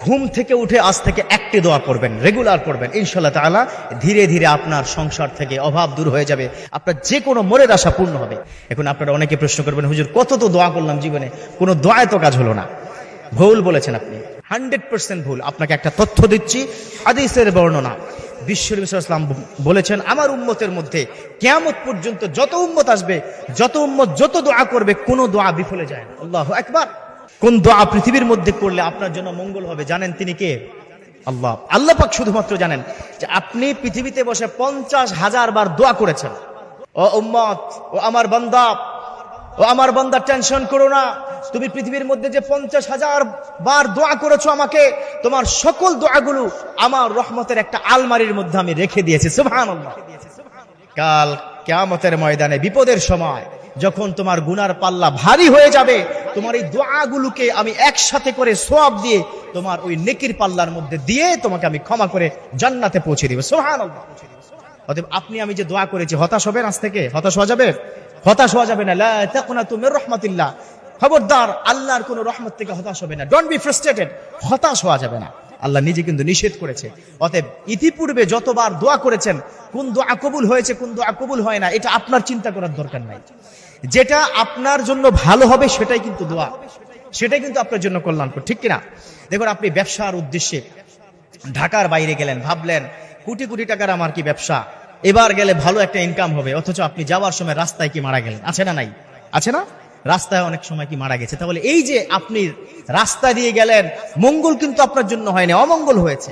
ঘুম থেকে উঠে আজ থেকে একটি দোয়া করবেন, রেগুলার করবেন, ইনশাআল্লাহ তাআলা ধীরে ধীরে আপনার সংসার থেকে অভাব দূর হয়ে যাবে, আপনার যে কোনো মনের আশা পূর্ণ হবে। এখন আপনারা অনেকে প্রশ্ন করবেন, হুজুর কত তো দোয়া করলাম জীবনে, কোনো দোয়ায় তো কাজ হলো না। ভুল বলেছেন আপনি, 100% ভুল। আপনাকে একটা তথ্য দিচ্ছি, হাদিসের বর্ণনা। বিশ্বনবী সাল্লাল্লাহু আলাইহি ওয়াসাল্লাম বলেছেন, আমার উম্মতের মধ্যে কিয়ামত পর্যন্ত যত উম্মত আসবে, যত উম্মত যত দোয়া করবে, কোনো দোয়া বিফলে যায় না। আল্লাহু আকবার। কোন দোয়া পৃথিবীর মধ্যে করলে আপনার জন্য মঙ্গল হবে জানেন তিনি কে? আল্লাহ। আল্লাহ পাক শুধুমাত্র জানেন যে আপনি পৃথিবীতে বসে 50,000 বার দোয়া করেছেন, ও উম্মত, ও আমার বান্দা, ও আমার বান্দা, টেনশন করো না, তুমি পৃথিবীর মধ্যে যে 50,000 বার দোয়া করেছো আমাকে, তোমার সকল দোয়াগুলো আমার রহমতের একটা আলমারির মধ্যে আমি রেখে দিয়েছি। সুবহানাল্লাহ। কাল কিয়ামতের ময়দানে বিপদের সময় যখন তোমার গুনার পাল্লা ভারী হয়ে যাবে, তোমার এই দোয়াগুলোকে আমি একসাথে করে সওয়াব দিয়ে তোমার ওই নেকির পাল্লার মধ্যে দিয়ে তোমাকে আমি ক্ষমা করে জান্নাতে পৌঁছে দিব। সুবহানাল্লাহ। অতএব আপনি আমি যে দোয়া করেছি, হতাশ হবেন আজ থেকে? হতাশ হওয়া যাবে? হতাশ হওয়া যাবে না। লা তাকনাতু মির রাহমাতিল্লাহ। খবরদার, আল্লাহর কোন রহমত থেকে হতাশ হবে না। Don't be frustrated. হতাশ হওয়া যাবে না। আল্লাহ নিজে কিন্তু নিষেধ করেছে। অতএব ইতিপূর্বে যতবার দোয়া করেছেন, কোন দোয়া কবুল হয়েছে, কোন দোয়া কবুল হয় না, এটা আপনার চিন্তা করার দরকার নাই। যেটা আপনার জন্য ভালো হবে সেটাই কিন্তু দোয়া, সেটাই কিন্তু আপনার জন্য কল্যাণকর, ঠিক কিনা? দেখুন, আপনি ব্যবসার উদ্দেশ্যে ঢাকার বাইরে গেলেন, ভাবলেন কোটি কোটি টাকার আমার কি ব্যবসা, এবার গেলে ভালো একটা ইনকাম হবে, অথচ আপনি যাওয়ার সময় রাস্তায় কি মারা গেলেন? আছে না নাই? আছে না? রাস্তায় অনেক সময় কি মারা গেছে। তাহলে এই যে আপনি রাস্তা দিয়ে গেলেন, মঙ্গল কিন্তু আপনার জন্য হয়নি, অমঙ্গল হয়েছে।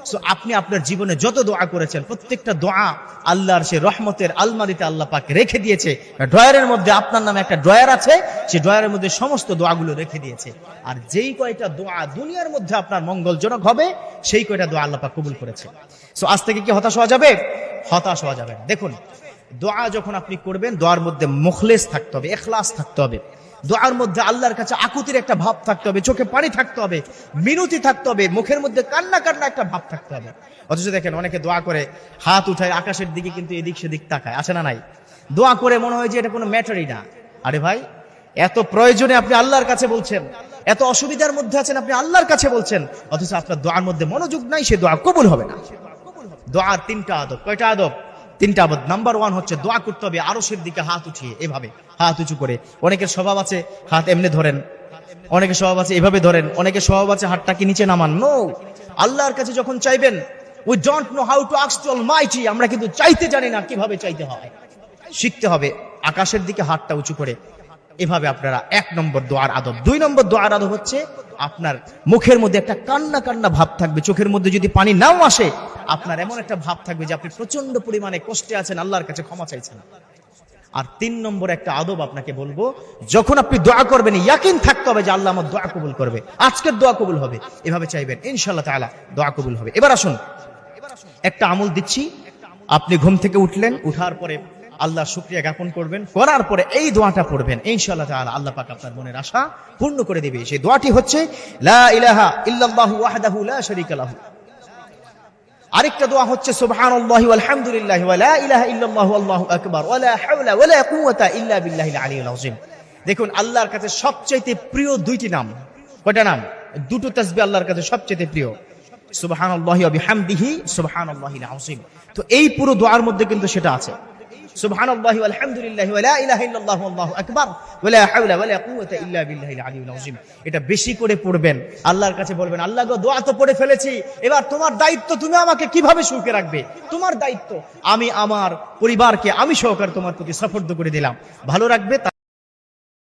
সো আপনি আপনার জীবনে যত দোয়া করেছেন, প্রত্যেকটা দোয়া আল্লাহর সে রহমতের আলমারিতে আল্লাহ পাক রেখে দিয়েছে। ড্রয়ারের মধ্যে আপনার নামে একটা ড্রয়ার আছে, সেই ড্রয়ারের মধ্যে সমস্ত দোয়াগুলো রেখে দিয়েছে। আর যেই কয়টা দোয়া দুনিয়ার মধ্যে আপনার মঙ্গলজনক হবে, সেই কয়টা দোয়া আল্লাহ পাক কবুল করেছে। সো আজ থেকে কি হতাশ হওয়া যাবে? হতাশ হওয়া যাবে না। দেখুন, দোয়া যখন আপনি করবেন, দোয়ার মধ্যে মুখলেস থাকতে হবে, ইখলাস থাকতে হবে। দোয়ার মধ্যে আল্লাহর কাছে আকুতির একটা ভাব থাকতে হবে, চোখে পানি থাকতে হবে, মিনতি থাকতে হবে, মুখের মধ্যে কান্না কান্না একটা ভাব থাকতে হবে। অথচ দেখেন অনেকে দোয়া করে হাত উঠায় আকাশের দিকে, কিন্তু এদিক সেদিক তাকায়। আছে না নাই? দোয়া করে মনে হয় যে এটা কোনো ম্যাটারই না। আরে ভাই, এত প্রয়োজনে আপনি আল্লাহর কাছে বলছেন, এত অসুবিধার মধ্যে আছেন, আপনি আল্লাহর কাছে বলছেন, অথচ আপনার দোয়ার মধ্যে মনোযোগ নাই, সে দোয়া কবুল হবে না। দোয়ার 3টা আদব। কয়টা আদব? 3টা আদব। নাম্বার 1 হচ্ছে দোয়া করতে হবে আরশের দিকে হাত উঠিয়ে, এভাবে হাত উঁচু করে। অনেকের স্বভাব আছে হাত এমনি ধরেন, অনেকের স্বভাব আছে এভাবে ধরেন, অনেকের স্বভাব আছে হাতটাকে নিচে নামান। নো, আল্লাহর কাছে যখন চাইবেন, we don't know how to ask two Almighty, আমরা কিন্তু চাইতে জানি না কিভাবে চাইতে হয়। শিখতে হবে আকাশের দিকে হাতটা উঁচু করে, এভাবে আপনারা 1 নম্বর দোয়ার আদব। 2 নম্বর দোয়ার আদব হচ্ছে আপনার মুখের মধ্যে একটা কান্না কান্না ভাব থাকবে, চোখের মধ্যে যদি পানি নাও আসে, আপনার এমন একটা ভাব থাকবে যে আপনি প্রচন্ড পরিমাণে কষ্টে আছেন, আল্লাহর কাছে ক্ষমা চাইছেন। আর 3 নম্বর একটা আদব আপনাকে বলবো, যখন আপনি দোয়া করবেন ইয়াকিন থাকতে হবে যে আল্লাহ আমার দোয়া কবুল করবে, আজকের দোয়া কবুল হবে, এভাবে চাইবেন, ইনশাআল্লাহ তাআলা দোয়া কবুল হবে। এবার আসুন, একটা আমল দিচ্ছি। আপনি ঘুম থেকে উঠলেন, উঠার পরে আল্লাহর শুকরিয়া জ্ঞাপন করবেন, করার পরে এই দোয়াটা পড়বেন, ইনশাআল্লাহ তাআলা আল্লাহ পাক আপনার মনের আশা পূর্ণ করে দিবে। সেই দোয়াটি হচ্ছে লা ইলাহা ইল্লাল্লাহু ওয়াহদাহু লা শারীকা লাহু। আরেকটা দোয়া হচ্ছে সুবহানাল্লাহি ওয়াল হামদুলিল্লাহি ওয়া লা ইলাহা ইল্লাল্লাহু আল্লাহু আকবার ওয়া লা হাওলা ওয়া লা কুওয়াতা ইল্লা বিল্লাহিল আলিয়্যিল আযীম। দেখুন, আল্লাহর কাছে সবচেয়ে প্রিয় 2টি নাম। কয়টা নাম? 2টো তাসবিহ আল্লাহর কাছে সবচেয়ে প্রিয়, সুবহানাল্লাহি ওয়া বিহামদিহি সুবহানাল্লাহিল আযীম। তো এই পুরো দোয়ার মধ্যে কিন্তু সেটা আছে, সুবহানাল্লাহি ওয়াল হামদুলিল্লাহি ওয়া লা ইলাহা ইল্লাল্লাহু আল্লাহু আকবার ওয়া লা হাওলা ওয়া লা কুওয়াতা ইল্লা বিল্লাহিল আলিয়্যিল আযীম। এটা বেশি করে পড়বেন, আল্লাহর কাছে বলবেন, আল্লাহ গো, দোয়া তো পড়ে ফেলেছি, এবার তোমার দায়িত্ব, তুমি আমাকে কিভাবে সুখে রাখবে, তোমার দায়িত্ব। আমি আমার পরিবারকে আমি সহকারে তোমার প্রতি সুপর্দ করে দিলাম, ভালো রাখবে।